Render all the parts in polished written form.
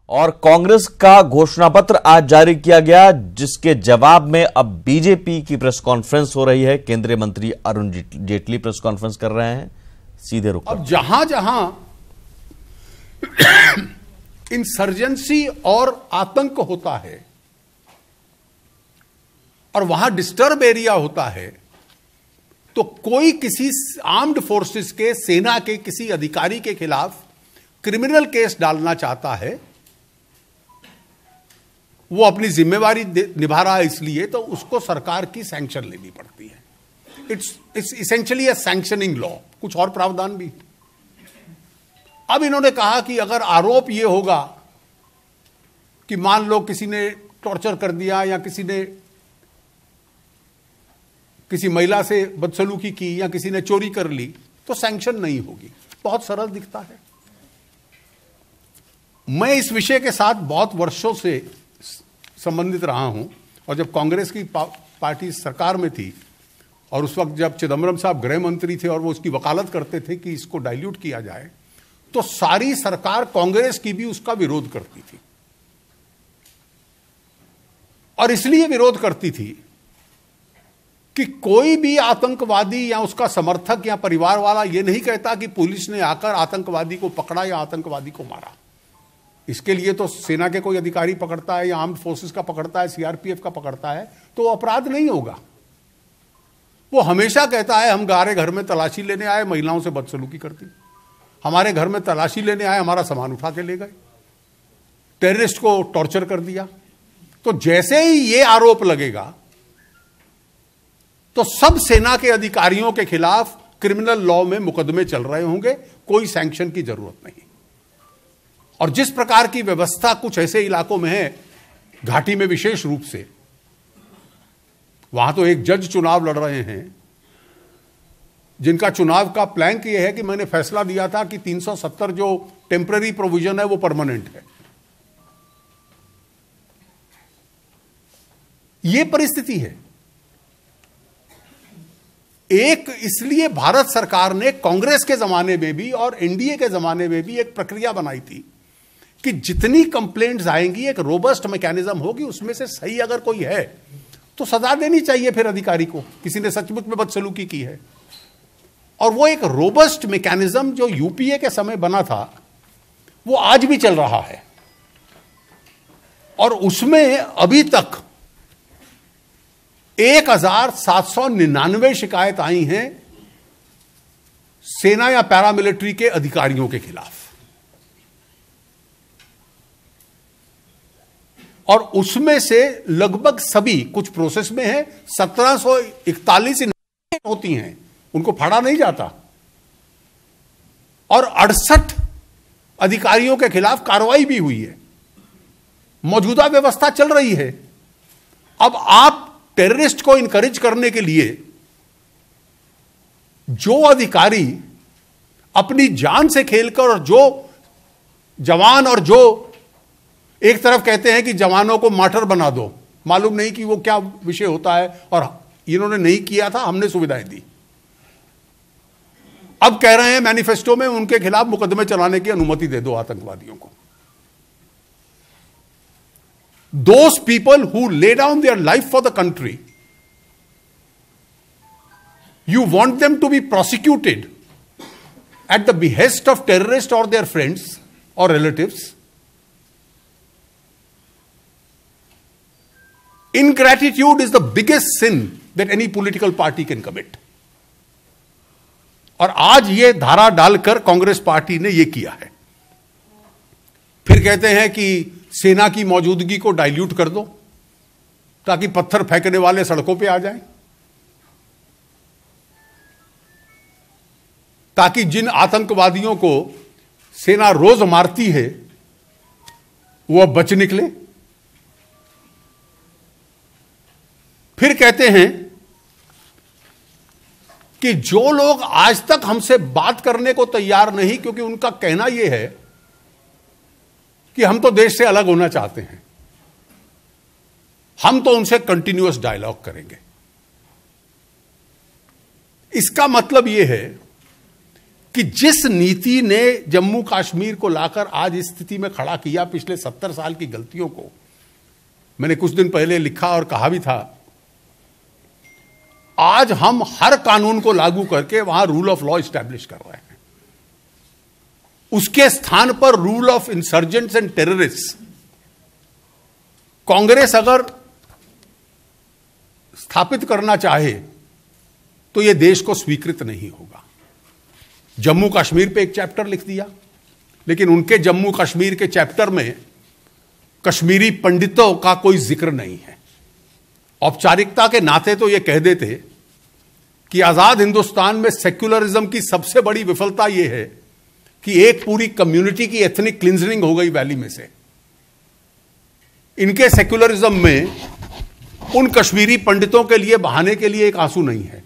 और कांग्रेस का घोषणा पत्र आज जारी किया गया, जिसके जवाब में अब बीजेपी की प्रेस कॉन्फ्रेंस हो रही है। केंद्रीय मंत्री अरुण जेटली प्रेस कॉन्फ्रेंस कर रहे हैं। सीधे रुक। अब जहां जहां इंसर्जेंसी और आतंक होता है और वहां डिस्टर्ब एरिया होता है, तो कोई किसी आर्म्ड फोर्सेस के, सेना के किसी अधिकारी के खिलाफ क्रिमिनल केस डालना चाहता है, वो अपनी जिम्मेवारी निभा रहा है, इसलिए तो उसको सरकार की सैंक्शन लेनी पड़ती है। It's essentially a sanctioning law, कुछ और प्रावधान भी। अब इन्होंने कहा कि अगर आरोप ये होगा कि मान लो किसी ने टॉर्चर कर दिया या किसी ने किसी महिला से बदसलूकी की या किसी ने चोरी कर ली, तो सैंक्शन नहीं होगी। बहुत सरल दिखता है। मैं इस विषय के साथ बहुत वर्षों से संबंधित रहा हूं, और जब कांग्रेस की पार्टी सरकार में थी और उस वक्त जब चिदंबरम साहब गृह मंत्री थे और वो उसकी वकालत करते थे कि इसको डाइल्यूट किया जाए, तो सारी सरकार कांग्रेस की भी उसका विरोध करती थी। और इसलिए विरोध करती थी कि कोई भी आतंकवादी या उसका समर्थक या परिवार वाला ये नहीं कहता कि पुलिस ने आकर आतंकवादी को पकड़ा या आतंकवादी को मारा। इसके लिए तो सेना के कोई अधिकारी पकड़ता है या आर्म्ड फोर्सेस का पकड़ता है, सीआरपीएफ का पकड़ता है, तो अपराध नहीं होगा। वो हमेशा कहता है हम हमारे घर में तलाशी लेने आए, महिलाओं से बदसलूकी करती, हमारे घर में तलाशी लेने आए, हमारा सामान उठा के ले गए, टेररिस्ट को टॉर्चर कर दिया। तो जैसे ही ये आरोप लगेगा तो सब सेना के अधिकारियों के खिलाफ क्रिमिनल लॉ में मुकदमे चल रहे होंगे, कोई सैंक्शन की जरूरत नहीं। और जिस प्रकार की व्यवस्था कुछ ऐसे इलाकों में है, घाटी में विशेष रूप से, वहां तो एक जज चुनाव लड़ रहे हैं जिनका चुनाव का प्लैंक यह है कि मैंने फैसला दिया था कि 370 जो टेम्पररी प्रोविजन है वो परमानेंट है। ये परिस्थिति है। एक इसलिए भारत सरकार ने कांग्रेस के जमाने में भी और एनडीए के जमाने में भी एक प्रक्रिया बनाई थी कि जितनी कंप्लेंट्स आएंगी एक रोबस्ट मैकेनिज्म होगी, उसमें से सही अगर कोई है तो सजा देनी चाहिए फिर अधिकारी को, किसी ने सचमुच में बदसलूकी की है। और वो एक रोबस्ट मैकेनिज्म जो यूपीए के समय बना था, वो आज भी चल रहा है। और उसमें अभी तक 1799 शिकायत आई हैं सेना या पैरामिलिट्री के अधिकारियों के खिलाफ, और उसमें से लगभग सभी, कुछ प्रोसेस में है, 1741 होती हैं, उनको फाड़ा नहीं जाता, और 68 अधिकारियों के खिलाफ कार्रवाई भी हुई है। मौजूदा व्यवस्था चल रही है। अब आप टेररिस्ट को इनकरेज करने के लिए जो अधिकारी अपनी जान से खेलकर, और जो जवान, और जो एक तरफ कहते हैं कि जवानों को मार्टर बना दो, मालूम नहीं कि वो क्या विषय होता है, और इन्होंने नहीं किया था, हमने सुविधाएं दी, अब कह रहे हैं मैनिफेस्टो में उनके खिलाफ मुकदमे चलाने की अनुमति दे दो आतंकवादियों को। Those people who lay down their life for the country, you want them to be prosecuted at the behest of terrorists or their friends or relatives. Ingratitude is the biggest sin that any political party can commit. और आज ये धारा डालकर Congress party ने ये किया है। फिर कहते हैं कि सेना की मौजूदगी को डाइल्यूट कर दो ताकि पत्थर फेंकने वाले सड़कों पे आ जाएं, ताकि जिन आतंकवादियों को सेना रोज मारती है वो अब बच निकले। फिर कहते हैं कि जो लोग आज तक हमसे बात करने को तैयार नहीं, क्योंकि उनका कहना यह है कि हम तो देश से अलग होना चाहते हैं, हम तो उनसे कंटिन्यूअस डायलॉग करेंगे। इसका मतलब यह है कि जिस नीति ने जम्मू कश्मीर को लाकर आज इस स्थिति में खड़ा किया, पिछले 70 साल की गलतियों को मैंने कुछ दिन पहले लिखा और कहा भी था, आज हम हर कानून को लागू करके वहां रूल ऑफ लॉ एस्टैब्लिश कर रहे हैं। उसके स्थान पर rule of insurgents and terrorist Congress अगर स्थापित करना चाहे तो यह देश को स्वीकृत नहीं होगा। जम्मू कश्मीर पे एक चैप्टर लिख दिया, लेकिन उनके जम्मू कश्मीर के चैप्टर में कश्मीरी पंडितों का कोई जिक्र नहीं है। औपचारिकता के नाते तो यह कह देते कि आजाद हिंदुस्तान में सेक्युलरिज्म की सबसे बड़ी विफलता यह है कि एक पूरी कम्युनिटी की एथनिक क्लिंजिंग हो गई वैली में से। इनके सेक्युलरिज्म में उन कश्मीरी पंडितों के लिए बहाने के लिए एक आंसू नहीं है।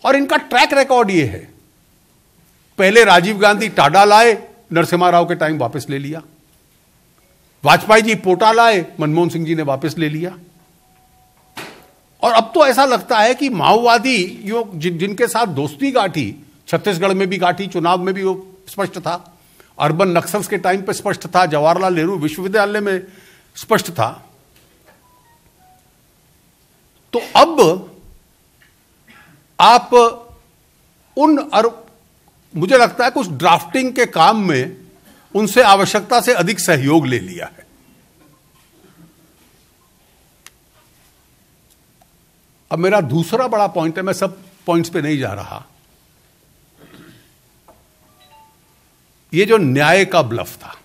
और इनका ट्रैक रिकॉर्ड यह है, पहले राजीव गांधी टाडा लाए, नरसिम्हा राव के टाइम वापस ले लिया। वाजपेयी जी पोटा लाए, मनमोहन सिंह जी ने वापस ले लिया। और अब तो ऐसा लगता है कि माओवादी जिनके साथ दोस्ती गांठी, छत्तीसगढ़ में भी गांठी, चुनाव में भी वो स्पष्ट था, अर्बन नक्सल्स के टाइम पे स्पष्ट था, जवाहरलाल नेहरू विश्वविद्यालय में स्पष्ट था। तो अब आप मुझे लगता है कुछ ड्राफ्टिंग के काम में उनसे आवश्यकता से अधिक सहयोग ले लिया है। अब मेरा दूसरा बड़ा पॉइंट है, मैं सब पॉइंट्स पे नहीं जा रहा, ये जो न्याय का ब्लफ था।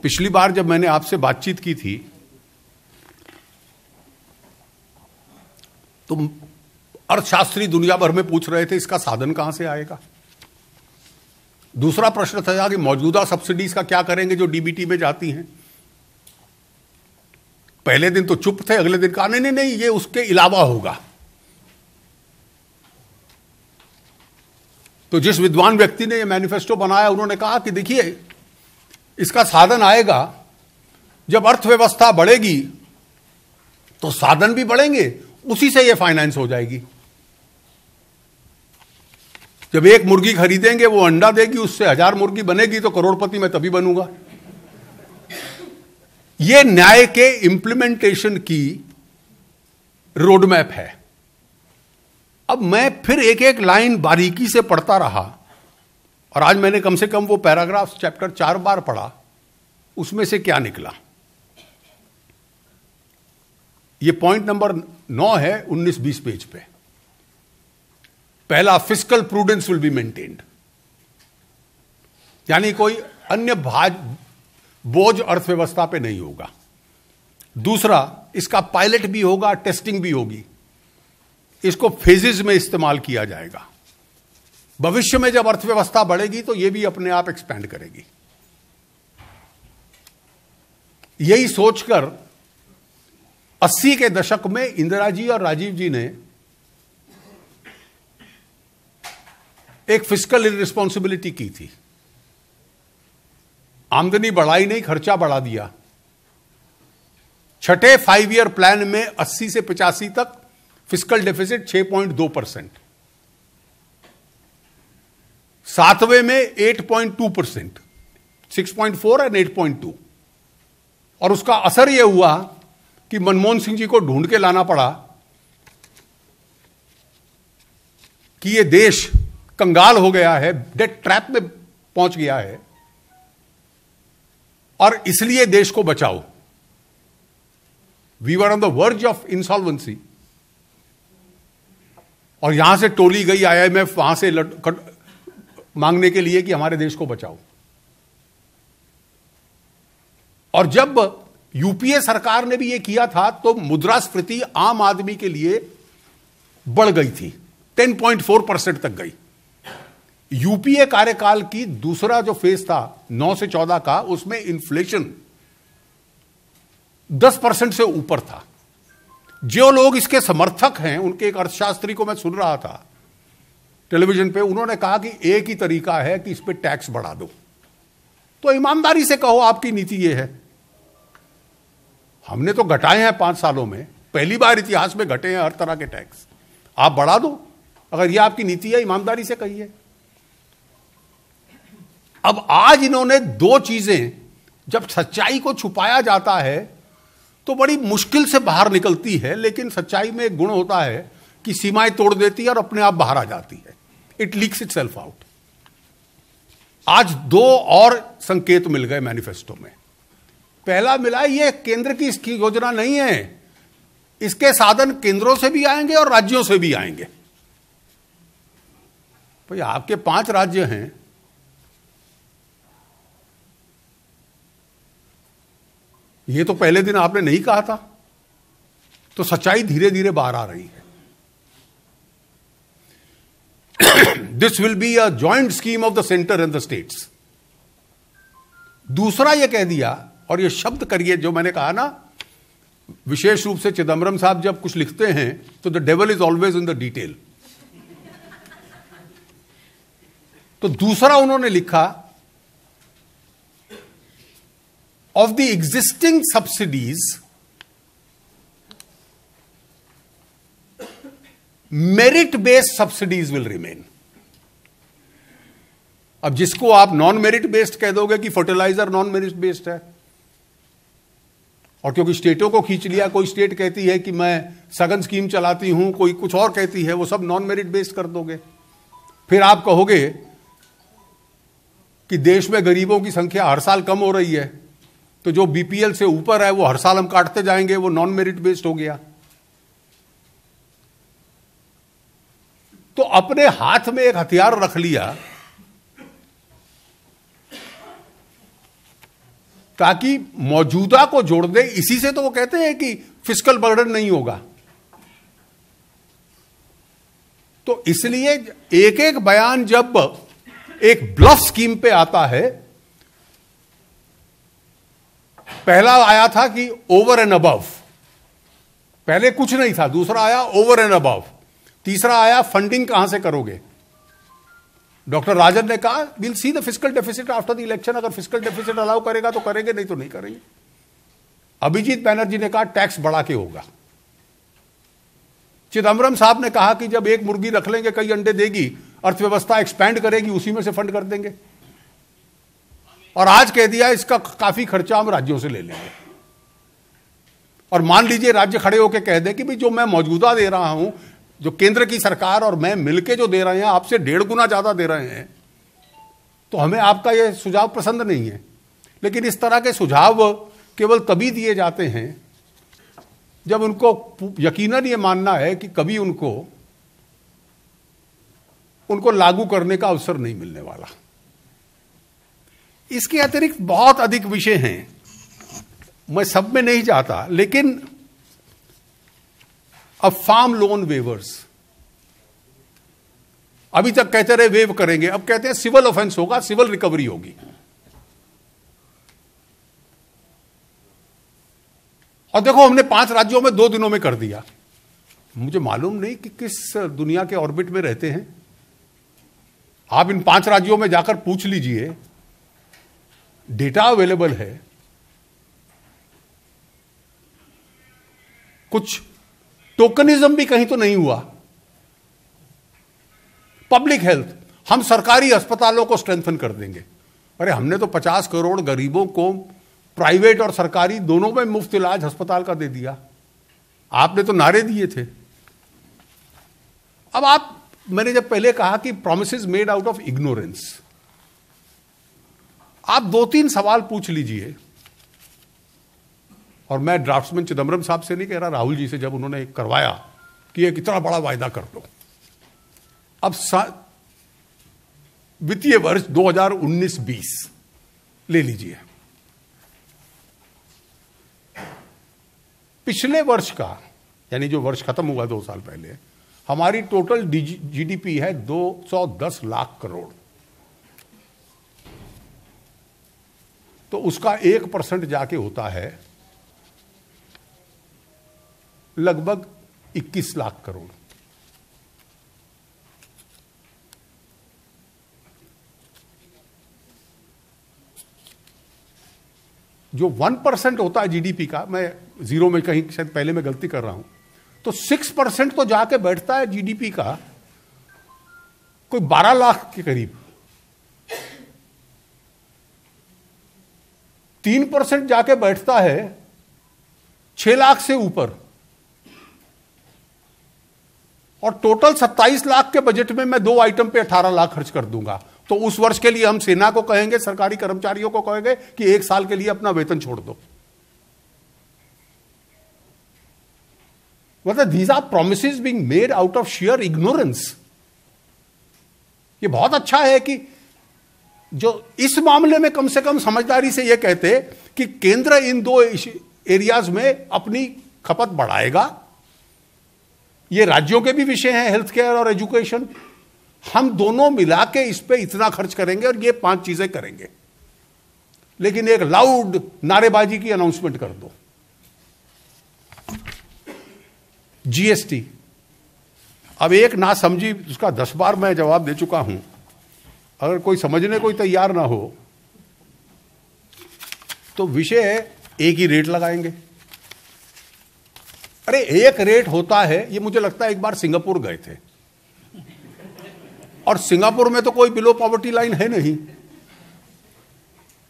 पिछली बार जब मैंने आपसे बातचीत की थी तो अर्थशास्त्री दुनिया भर में पूछ रहे थे इसका साधन कहां से आएगा। दूसरा प्रश्न था कि मौजूदा सब्सिडीज का क्या करेंगे जो डीबीटी में जाती हैं। पहले दिन तो चुप थे, अगले दिन कहा नहीं नहीं नहीं ये उसके अलावा होगा। तो जिस विद्वान व्यक्ति ने ये मैनिफेस्टो बनाया उन्होंने कहा कि देखिए इसका साधन आएगा जब अर्थव्यवस्था बढ़ेगी तो साधन भी बढ़ेंगे, उसी से ये फाइनेंस हो जाएगी। जब एक मुर्गी खरीदेंगे वो अंडा देगी, उससे 1000 मुर्गी बनेगी तो करोड़पति मैं तभी बनूंगा। ये न्याय के इंप्लीमेंटेशन की रोड मैप है। अब मैं फिर एक एक लाइन बारीकी से पढ़ता रहा और आज मैंने कम से कम वो पैराग्राफ चैप्टर 4 बार पढ़ा। उसमें से क्या निकला, ये पॉइंट नंबर 9 है 19-20 पेज पे। पहला, fiscal prudence will be maintained, यानी कोई अन्य बोझ अर्थव्यवस्था पे नहीं होगा। दूसरा, इसका पायलट भी होगा, टेस्टिंग भी होगी, इसको फेजेस में इस्तेमाल किया जाएगा। भविष्य में जब अर्थव्यवस्था बढ़ेगी तो यह भी अपने आप एक्सपैंड करेगी। यही सोचकर 80 के दशक में इंदिरा जी और राजीव जी ने एक फिस्कल इररिस्पॉन्सिबिलिटी की थी। आमदनी बढ़ाई नहीं, खर्चा बढ़ा दिया। छठे 5 ईयर प्लान में 80 से 85 तक फिस्कल डेफिसिट 6.2%, 7वें में 8.2%, 6.4 और 8.2। और उसका असर यह हुआ कि मनमोहन सिंह जी को ढूंढ के लाना पड़ा कि यह देश कंगाल हो गया है, डेट ट्रैप में पहुंच गया है और इसलिए देश को बचाओ। We were on the verge of insolvency और यहां से टोली गई आईएमएफ वहां से मांगने के लिए कि हमारे देश को बचाओ। और जब यूपीए सरकार ने भी यह किया था तो मुद्रास्फीति आम आदमी के लिए बढ़ गई थी, 10.4% तक गई। यूपीए कार्यकाल की दूसरा जो फेज था 9 से 14 का, उसमें इन्फ्लेशन 10% से ऊपर था। जो लोग इसके समर्थक हैं, उनके एक अर्थशास्त्री को मैं सुन रहा था टेलीविजन पे, उन्होंने कहा कि एक ही तरीका है कि इस पे टैक्स बढ़ा दो। तो ईमानदारी से कहो आपकी नीति ये है। हमने तो घटाए हैं 5 सालों में, पहली बार इतिहास में घटे हैं हर तरह के टैक्स। आप बढ़ा दो अगर यह आपकी नीति है, ईमानदारी से कहिए। अब आज इन्होंने दो चीजें, जब सच्चाई को छुपाया जाता है तो बड़ी मुश्किल से बाहर निकलती है, लेकिन सच्चाई में एक गुण होता है कि सीमाएं तोड़ देती है और अपने आप बाहर आ जाती है। It leaks itself out. आज दो और संकेत मिल गए मैनिफेस्टो में। पहला मिला, ये केंद्र की इसकी योजना नहीं है, इसके साधन केंद्रों से भी आएंगे और राज्यों से भी आएंगे। भाई आपके 5 राज्य हैं, ये तो पहले दिन आपने नहीं कहा था, तो सच्चाई धीरे धीरे बाहर आ रही है। This will be a joint scheme of the centre and the states. दूसरा यह कह दिया, और यह शब्द करिए जो मैंने कहा ना, विशेष रूप से चिदम्बरम साहब जब कुछ लिखते हैं तो the devil is always in the detail. तो दूसरा उन्होंने लिखा, of the existing subsidies, merit-based subsidies will remain. अब जिसको आप नॉन मेरिट बेस्ड कह दोगे कि फर्टिलाइजर नॉन मेरिट बेस्ड है, और क्योंकि स्टेटों को खींच लिया, कोई स्टेट कहती है कि मैं सघन स्कीम चलाती हूं, कोई कुछ और कहती है, वो सब नॉन मेरिट बेस्ड कर दोगे। फिर आप कहोगे कि देश में गरीबों की संख्या हर साल कम हो रही है, तो जो बीपीएल से ऊपर है वो हर साल हम काटते जाएंगे, वो नॉन मेरिट बेस्ड हो गया। तो अपने हाथ में एक हथियार रख लिया ताकि मौजूदा को जोड़ दे। इसी से तो वो कहते हैं कि फिस्कल बर्डन नहीं होगा। तो इसलिए एक एक बयान जब एक ब्लफ स्कीम पे आता है, पहला आया था कि ओवर एंड अबव, पहले कुछ नहीं था। दूसरा आया ओवर एंड अबव। तीसरा आया फंडिंग कहां से करोगे। डॉक्टर राजन ने कहा will see the fiscal deficit after the election. अगर फिस्कल डेफिसिट अलाउ करेगा तो करेंगे, नहीं तो नहीं करेंगे। अभिजीत बैनर्जी ने कहा टैक्स बढ़ा के होगा। चिदम्बरम साहब ने कहा कि जब एक मुर्गी रख लेंगे कई अंडे देगी, अर्थव्यवस्था एक्सपैंड करेगी, उसी में से फंड कर देंगे। और आज कह दिया इसका काफी खर्चा हम राज्यों से ले लेंगे। और मान लीजिए राज्य खड़े होकर कह दे कि भाई जो मैं मौजूदा दे रहा हूं, जो केंद्र की सरकार और मैं मिलके जो दे रहे हैं, आपसे 1.5 गुना ज्यादा दे रहे हैं, तो हमें आपका यह सुझाव पसंद नहीं है। लेकिन इस तरह के सुझाव केवल तभी दिए जाते हैं जब उनको यकीनन ये मानना है कि कभी उनको लागू करने का अवसर नहीं मिलने वाला। इसके अतिरिक्त बहुत अधिक विषय हैं, मैं सब में नहीं जाता। लेकिन अब फार्म लोन वेवर्स, अभी तक कहते रहे वेव करेंगे, अब कहते हैं सिविल ऑफेंस होगा, सिविल रिकवरी होगी। और देखो हमने 5 राज्यों में 2 दिनों में कर दिया। मुझे मालूम नहीं कि किस दुनिया के ऑर्बिट में रहते हैं। आप इन 5 राज्यों में जाकर पूछ लीजिए, डेटा अवेलेबल है। कुछ टोकनिज्म भी कहीं तो नहीं हुआ। पब्लिक हेल्थ, हम सरकारी अस्पतालों को स्ट्रेंथन कर देंगे। अरे हमने तो 50 करोड़ गरीबों को प्राइवेट और सरकारी दोनों में मुफ्त इलाज अस्पताल का दे दिया। आपने तो नारे दिए थे। अब मैंने जब पहले कहा कि promises made out of ignorance, आप 2-3 सवाल पूछ लीजिए। और मैं ड्राफ्ट्समैन चिदम्बरम साहब से नहीं कह रहा, राहुल जी से, जब उन्होंने करवाया कि एक इतना बड़ा वायदा कर दो। अब वित्तीय वर्ष 2019-20 ले लीजिए। पिछले वर्ष का, यानी जो वर्ष खत्म हुआ 2 साल पहले, हमारी टोटल जीडीपी है 210 लाख करोड़। तो उसका 1% जाके होता है लगभग 21 लाख करोड़। जो 1% होता है जीडीपी का, मैं जीरो में कहीं शायद पहले मैं गलती कर रहा हूं, तो 6% तो जाके बैठता है जीडीपी का कोई 12 लाख के करीब, 3% जाके बैठता है 6 लाख से ऊपर, और टोटल 27 लाख के बजट में मैं 2 आइटम पे 18 लाख खर्च कर दूंगा। तो उस वर्ष के लिए हम सेना को कहेंगे, सरकारी कर्मचारियों को कहेंगे कि 1 साल के लिए अपना वेतन छोड़ दो। मतलब these are promises being made out of sheer ignorance। ये बहुत अच्छा है कि जो इस मामले में कम से कम समझदारी से ये कहते कि केंद्र इन 2 एरियाज में अपनी खपत बढ़ाएगा। ये राज्यों के भी विषय हैं, हेल्थ केयर और एजुकेशन। हम दोनों मिला के इस पे इतना खर्च करेंगे और ये 5 चीजें करेंगे। लेकिन एक लाउड नारेबाजी की अनाउंसमेंट कर दो। जीएसटी, अब एक ना समझी उसका 10 बार मैं जवाब दे चुका हूं। अगर कोई समझने कोई तैयार ना हो तो विषय है एक ही रेट लगाएंगे। अरे एक रेट होता है, ये मुझे लगता है एक बार सिंगापुर गए थे, और सिंगापुर में तो कोई बिलो पॉवर्टी लाइन है नहीं,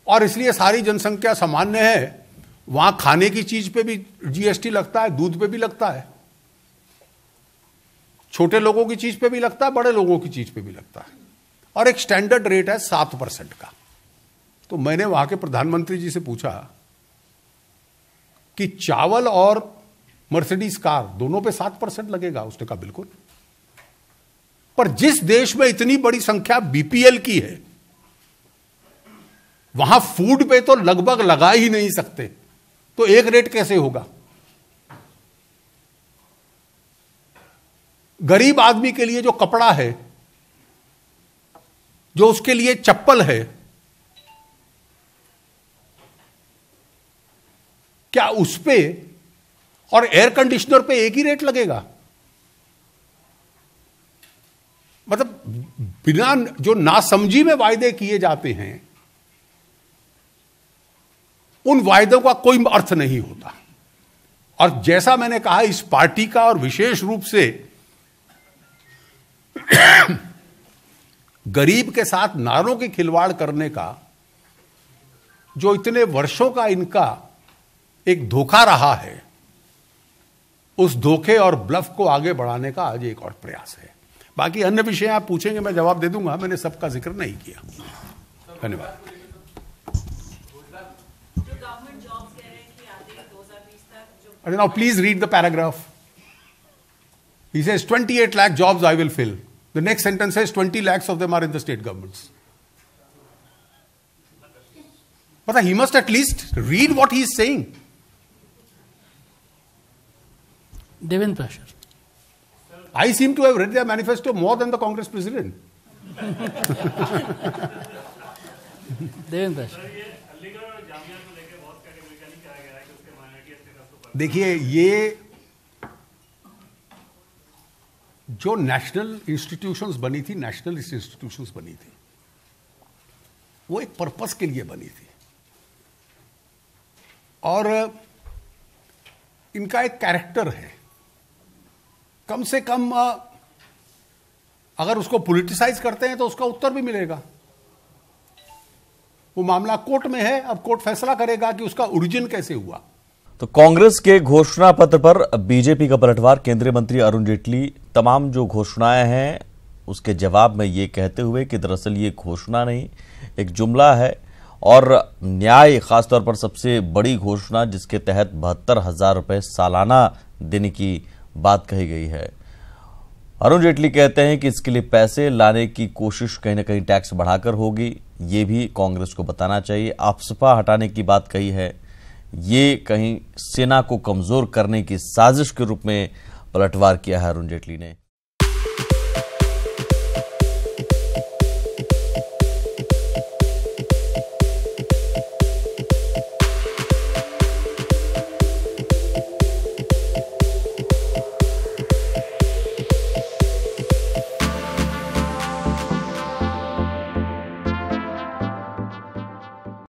और इसलिए सारी जनसंख्या सामान्य है। वहां खाने की चीज पे भी जीएसटी लगता है, दूध पे भी लगता है, छोटे लोगों की चीज पे भी लगता है, बड़े लोगों की चीज पे भी लगता है, और एक स्टैंडर्ड रेट है 7% का। तो मैंने वहां के प्रधानमंत्री जी से पूछा कि चावल और मर्सिडीज कार दोनों पे 7% लगेगा? उसने कहा बिल्कुल। पर जिस देश में इतनी बड़ी संख्या बीपीएल की है, वहां फूड पे तो लगभग लगा ही नहीं सकते, तो एक रेट कैसे होगा? गरीब आदमी के लिए जो कपड़ा है, जो उसके लिए चप्पल है, क्या उस पे और एयर कंडीशनर पे एक ही रेट लगेगा? मतलब बिना जो नासमझी में वायदे किए जाते हैं, उन वायदों का कोई अर्थ नहीं होता। और जैसा मैंने कहा, इस पार्टी का और विशेष रूप से गरीब के साथ नारों की खिलवाड़ करने का जो इतने वर्षों का इनका एक धोखा रहा है, उस धोखे और ब्लफ को आगे बढ़ाने का आज एक और प्रयास है। बाकी अन्य विषय आप पूछेंगे, मैं जवाब दे दूंगा। मैंने सबका जिक्र नहीं किया। धन्यवाद। Okay, now please read the paragraph. He says 28 lakh jobs I will fill. The next sentence says 20 lakhs of them are in the state governments. But he must at least read what he is saying. Devendra Prashar. I seem to have read their manifesto more than the Congress president. Devendra Prashar. देखिए, ये जो national institutions बनी थी, nationalist institutions बनी थी, वो एक purpose के लिए बनी थी, और इनका एक कैरेक्टर है। कम से कम अगर उसको पॉलिटिसाइज करते हैं तो उसका उत्तर भी मिलेगा। वो मामला कोर्ट में है, अब कोर्ट फैसला करेगा कि उसका ओरिजिन कैसे हुआ। तो कांग्रेस के घोषणा पत्र पर बीजेपी का पलटवार। केंद्रीय मंत्री अरुण जेटली तमाम जो घोषणाएं हैं उसके जवाब में ये कहते हुए कि दरअसल ये घोषणा नहीं, एक जुमला है, और न्याय खासतौर पर सबसे बड़ी घोषणा जिसके तहत 72,000 रुपए सालाना देने की बात कही गई है। अरुण जेटली कहते हैं कि इसके लिए पैसे लाने की कोशिश कहीं ना कहीं टैक्स बढ़ाकर होगी, ये भी कांग्रेस को बताना चाहिए। आपसपा हटाने की बात कही है, ये कहीं सेना को कमजोर करने की साजिश के रूप में पलटवार किया है अरुण जेटली ने।